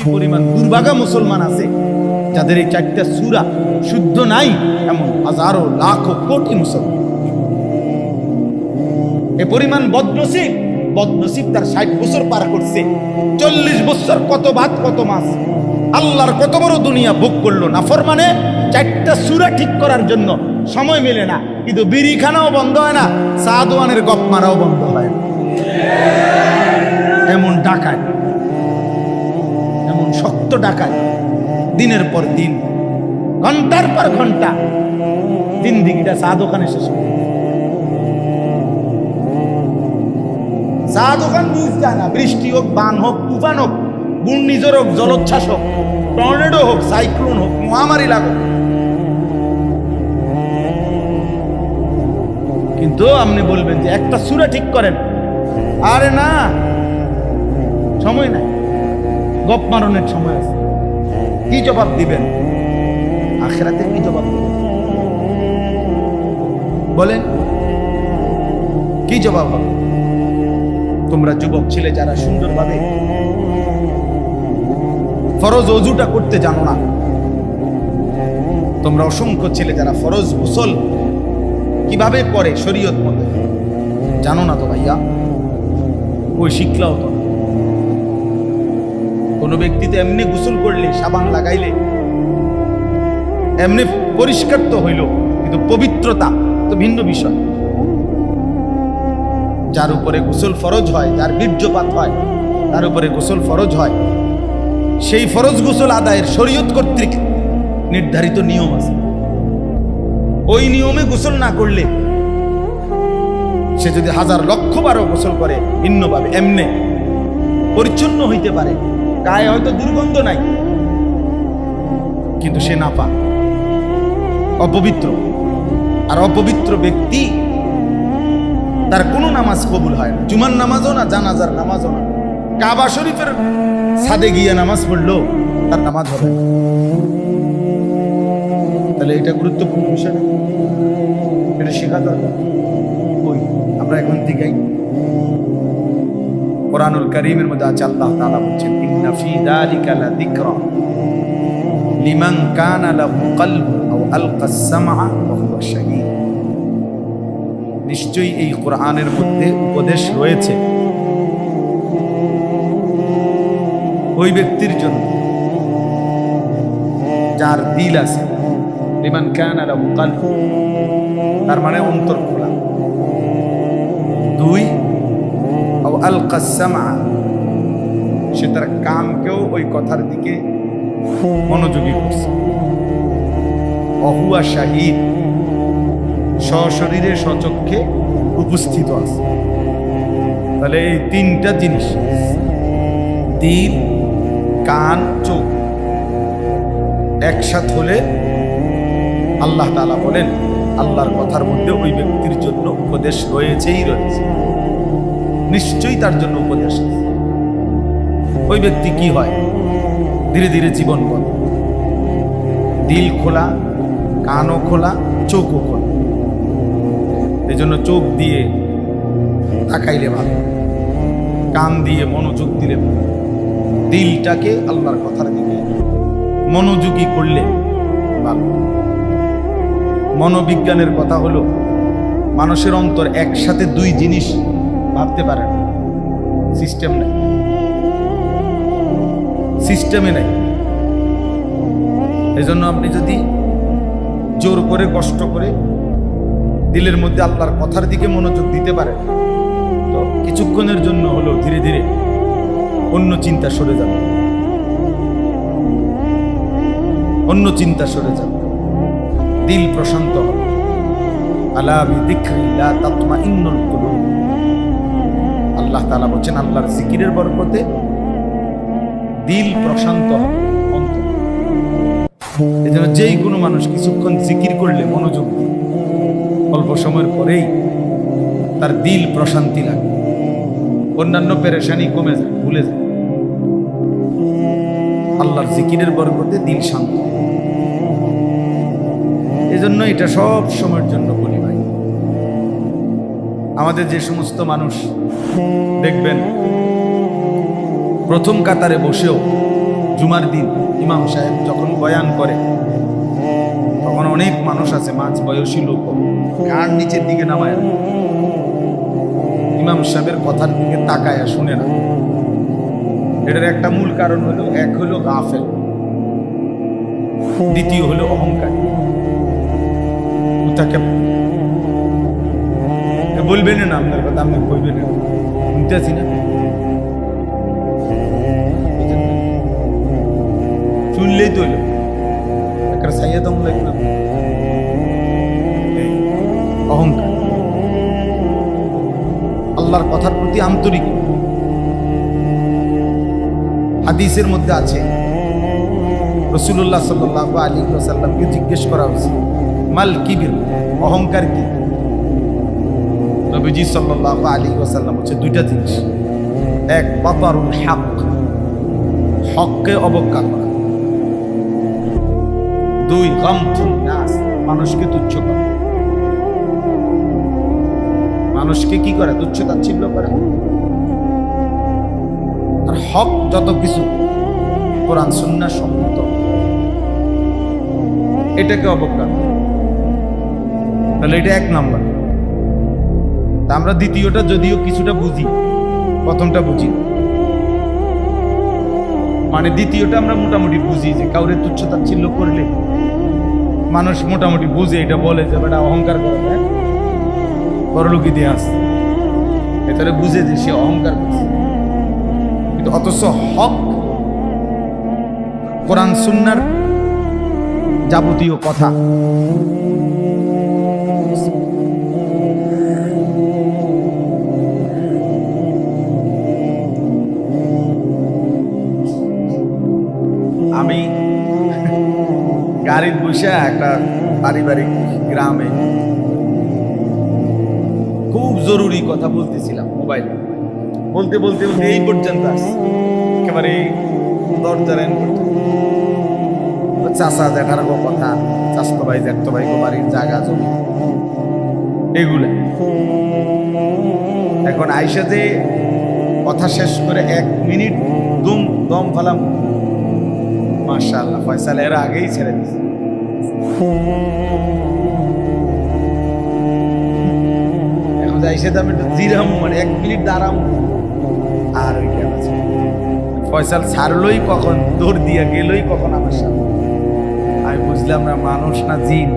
কি পরিমাণ দুর্ভাগা মুসলমান আছে যাদের এই 4টা সূরা শুদ্ধ নাই, এমন হাজারো লাখো কোটি মুসলমান। এ পরিমাণ বদনসিব তার 60 বছর পার করছে, 40 বছর কত ভাত কত মাছ, আল্লাহর কত বড় দুনিয়া ভোগ করলো, নাফরমানে 4টা সূরা ঠিক করার জন্য সময় মেলে না, কিন্তু বিড়িখানাও বন্ধ হয় না, চা দোয়ানের গপ মারাও বন্ধ হয় না। এমন ডাকায়, এমন শক্ত ডাকায়, দিনের পর দিন, ঘন্টার পর ঘন্টা জিন্দিগিটা চা দোকানে শেষ করে। চা দোকান বুঝ যায় না, বৃষ্টি হোক, বান হোক, তুফান হোক, ঘূর্ণিঝড় হোক, জলোচ্ছ্বাস হোক, টর্নেডো হোক, সাইক্লোন হোক, মহামারী লাগুক, কিন্তু আপনি বলবেন যে একটা সূরা ঠিক করেন, আরে না, সময় নাই, গপ মারণের সময় আছে। কি জবাব দিবেন আখিরাতে? কি জবাব দিবেন বলেন? কি জবাব হবে? তোমরা যুবক ছেলে যারা সুন্দরভাবে ফরজ ওযুটা করতে জানো না, তোমরা অসংখ্য ছেলে যারা ফরজ গোসল কিভাবে করে শরীয়ত মতে জানো না তো ভাইয়া, ওই শিখলাও তো। কোনো ব্যক্তি তো এমনি গোসল করলে, সাবান লাগাইলে এমনি পরিষ্কার তো হইল, কিন্তু পবিত্রতা তো ভিন্ন বিষয়। যার উপরে গোসল ফরজ হয়, যার বীর্যপাত হয়, তার উপরে গোসল ফরজ হয়, সেই ফরজ গোসল আদায়ের শরীয়ত কর্তৃক নির্ধারিত নিয়ম আছে। ওই নিয়মে গোসল না করলে সে যদি হাজার লক্ষ বারও গোসল করে ভিন্নভাবে, এমনে পরিচ্ছন্ন হইতে পারে, গায়ে হয়তো দুর্গন্ধ নাই, কিন্তু সে নাপাক, অপবিত্র। আর অপবিত্র ব্যক্তি তার কোনো নামাজ কবুল হয় না, জুমার নামাজও না, জানাজার নামাজও না, কাবা শরীফের ছাদে গিয়ে নামাজ পড়লো তার নামাজ হবে না। তাহলে এটা গুরুত্বপূর্ণ বিষয় না? এটা শেখা দরকার। ওই আমরা এখন থেকেই কোরআনুল কারীমের মধ্যে আছে, আল্লাহ তাআলা বলেন, ইন্না ফি যালিকা লাযিকরা লিমান কানা লাহু কলবুন আও আলকাস সামআ ওয়া হুয়া শাহীদ। নিশ্চয়ই এই কোরআনের মধ্যে উপদেশ রয়েছে ওই ব্যক্তির জন্য যার দিল আছে, লিমান কানা লাহু কলব, তার মানে অন্তর খোলা। 2 আও আলকাস সামআ, সে তার কানকেও ওই কথার দিকে মনোযোগী করছে। ওয়া হুয়া শাহীদ, সশরীরে সচক্ষে উপস্থিত আছে। তাহলে এই 3টা জিনিস, দিল, কান, চোখ, একসাথ হলে আল্লাহ তাআলা বলেন আল্লাহর কথার মধ্যে ওই ব্যক্তির জন্য উপদেশ রয়েছেই রয়েছে, নিশ্চয়ই তার জন্য উপদেশ আছে। ওই ব্যক্তি কি হয়? ধীরে ধীরে জীবন বল, দিল খোলা, কানও খোলা, চোখও খোলা। এই জন্য চোখ দিয়ে তাকাইলে ভালো, কান দিয়ে মনোযোগ দিলে ভালো, দিলটাকে আল্লাহর কথার দিকে মনোযোগী করলে ভালো। মনোবিজ্ঞানের কথা হলো, মানুষের অন্তর একসাথে 2 জিনিস ভাবতে পারে না, সিস্টেম নেই, সিস্টেমে নেই। এজন্য আপনি যদি জোর করে কষ্ট করে দিলের মধ্যে আল্লাহর কথার দিকে মনোযোগ দিতে পারেন, তো কিছুক্ষণের জন্য হলো ধীরে ধীরে অন্য চিন্তা সরে যাবে, অন্য চিন্তা সরে যাবে, দিল প্রশান্ত হবে। আলা বিযিকরিল্লাহ তাতমাইন্নুল কুলুব, আল্লাহ তাআলা বলেন আল্লাহর জিকিরের বরকতে দিল প্রশান্ত হবে, অন্তর। এজন্য যেই কোনো মানুষ কিছুক্ষণ জিকির করলে মনোযোগ দিয়ে, অল্প সময়ের পরেই তার দিল প্রশান্তি লাগে, অন্যান্য পেরেশানি কমে যায়, ভুলে যায়। আল্লাহর জিকিরের বরকতে দিল শান্ত। এজন্য এটা সব সময়ের জন্য বলি ভাই, আমাদের যে সমস্ত মানুষ দেখবেন প্রথম কাতারে বসেও জুমার দিন ইমাম সাহেব যখন বয়ান করে তখন অনেক মানুষ আছে, মাঝ বয়সী লোক, ঘাড় নিচের দিকে নামায় না, ইমাম সাহেবের কথার দিকে তাকায় শুনে না। এটার একটা মূল কারণ হলো, এক হলো গাফেল, দ্বিতীয় হলো অহংকার। তাকে বলবেন না আপনার কথা, আপনি বলবেন না, শুনতে আছি না, শুনলেই তো হইল একটা সাইয়া দম লাগবে না। অহংকার, আল্লাহর কথার প্রতি আন্তরিক। হাদিসের মধ্যে আছে রাসূলুল্লাহ সাল্লাল্লাহু আলাইহি ওয়াসাল্লামকে জিজ্ঞেস করা হয়েছে, মাল কিবির, অহংকার কি? নবীজি সাল্লাল্লাহু আলাইহি ওয়াসাল্লাম বলেছে দুইটা জিনিস। এক, বাতারুল হক, হককে অবজ্ঞা করা। দুই, গামতুন নাস, মানুষকে তুচ্ছ করা। মানুষকে কি করে? তুচ্ছ তাচ্ছিল্য করে। আর হক যত কিছু কোরআন সুন্নাহ সম্মত, এটাকে অবজ্ঞা। তাহলে এটা এক নাম্বার। তা আমরা দ্বিতীয়টা যদিও কিছুটা বুঝি, প্রথমটা বুঝি। মানে দ্বিতীয়টা আমরা মোটামুটি বুঝি যে কাউরে তুচ্ছ তাচ্ছিল্য করলে মানুষ মোটামুটি বুঝে, এটা বলে যে বেটা অহংকার করে, হ্যাঁ বড়লোক ইতিহাস, এটারে বুঝে যে সে অহংকার করছে। কিন্তু অথচ হক, কোরআন সুন্নাহর যাবতীয় কথা, আমি গাড়ির বসে একটা পারিবারিক গ্রামে খুব জরুরি কথা বলতেছিলাম মোবাইলে, বলতে বলতে বলতে এই পর্যন্ত আসছি, একেবারে দরজার চাষা জ্যাঠার কথা, চাষতো ভাই জ্যাঠতো ভাই বাড়ির জায়গা জমি এগুলো। এখন আইসা যে কথা শেষ করে 1 মিনিট দম ফালাম, মাশাআল্লাহ ফয়সাল এর আগেই ছেড়ে দিছে। এখন আইসা তো আমি একটু জিরাম, মানে 1 মিনিট দাঁড়াম, আর ওই কেন আছে ফয়সাল ছাড়লই কখন, দৌড় দিয়া গেলই কখন আমার সামনে। আমি বুঝলাম না মানুষ না জিন।